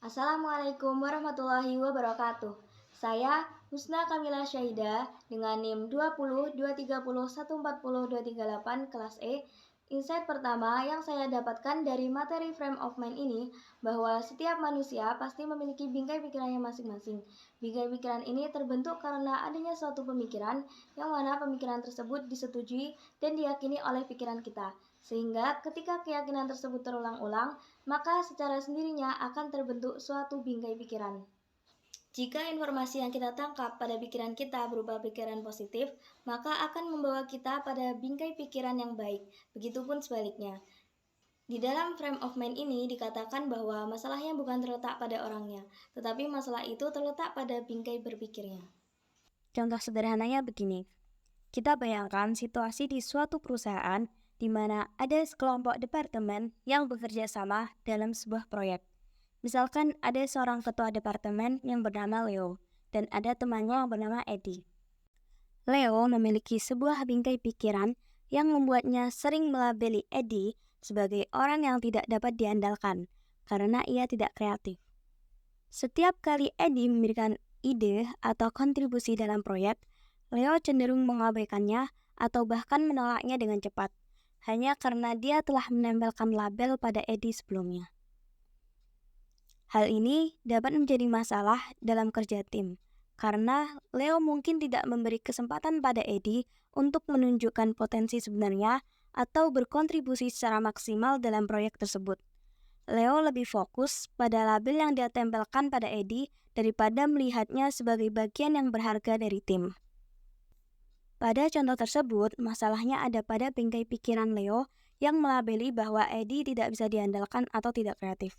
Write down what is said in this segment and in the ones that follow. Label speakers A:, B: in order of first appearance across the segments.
A: Assalamualaikum warahmatullahi wabarakatuh. Saya Husna Kamila Syahida dengan NIM 20, 230, 140, 238 kelas E. Insight pertama yang saya dapatkan dari materi frame of mind ini bahwa setiap manusia pasti memiliki bingkai pikirannya masing-masing. Bingkai pikiran ini terbentuk karena adanya suatu pemikiran yang mana pemikiran tersebut disetujui dan diyakini oleh pikiran kita. Sehingga ketika keyakinan tersebut terulang-ulang, maka secara sendirinya akan terbentuk suatu bingkai pikiran. Jika informasi yang kita tangkap pada pikiran kita berupa pikiran positif, maka akan membawa kita pada bingkai pikiran yang baik. Begitupun sebaliknya. Di dalam frame of mind ini dikatakan bahwa masalahnya bukan terletak pada orangnya, tetapi masalah itu terletak pada bingkai berpikirnya.
B: Contoh sederhananya begini. Kita bayangkan situasi di suatu perusahaan di mana ada sekelompok departemen yang bekerja sama dalam sebuah proyek. Misalkan ada seorang ketua departemen yang bernama Leo dan ada temannya yang bernama Eddie. Leo memiliki sebuah bingkai pikiran yang membuatnya sering melabeli Eddie sebagai orang yang tidak dapat diandalkan karena ia tidak kreatif. Setiap kali Eddie memberikan ide atau kontribusi dalam proyek, Leo cenderung mengabaikannya atau bahkan menolaknya dengan cepat, hanya karena dia telah menempelkan label pada Eddie sebelumnya. Hal ini dapat menjadi masalah dalam kerja tim, karena Leo mungkin tidak memberi kesempatan pada Eddie untuk menunjukkan potensi sebenarnya atau berkontribusi secara maksimal dalam proyek tersebut. Leo lebih fokus pada label yang dia tempelkan pada Eddie daripada melihatnya sebagai bagian yang berharga dari tim. Pada contoh tersebut, masalahnya ada pada bingkai pikiran Leo yang melabeli bahwa Eddie tidak bisa diandalkan atau tidak kreatif.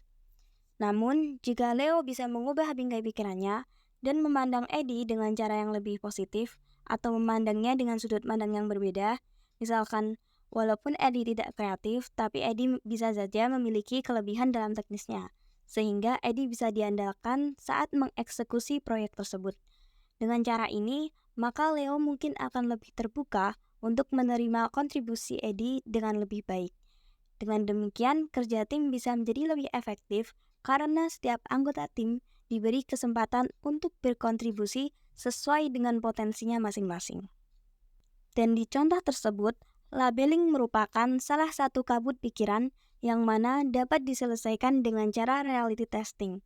B: Namun, jika Leo bisa mengubah bingkai pikirannya dan memandang Eddie dengan cara yang lebih positif atau memandangnya dengan sudut pandang yang berbeda, misalkan walaupun Eddie tidak kreatif, tapi Eddie bisa saja memiliki kelebihan dalam teknisnya, sehingga Eddie bisa diandalkan saat mengeksekusi proyek tersebut. Dengan cara ini, maka Leo mungkin akan lebih terbuka untuk menerima kontribusi Eddie dengan lebih baik. Dengan demikian, kerja tim bisa menjadi lebih efektif karena setiap anggota tim diberi kesempatan untuk berkontribusi sesuai dengan potensinya masing-masing. Dan di contoh tersebut, labeling merupakan salah satu kabut pikiran yang mana dapat diselesaikan dengan cara reality testing.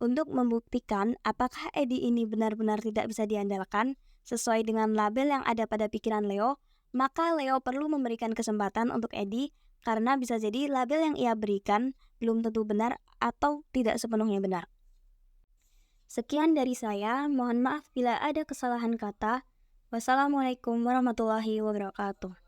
B: Untuk membuktikan apakah Eddie ini benar-benar tidak bisa diandalkan sesuai dengan label yang ada pada pikiran Leo, maka Leo perlu memberikan kesempatan untuk Eddie karena bisa jadi label yang ia berikan belum tentu benar atau tidak sepenuhnya benar. Sekian dari saya, mohon maaf bila ada kesalahan kata. Wassalamualaikum warahmatullahi wabarakatuh.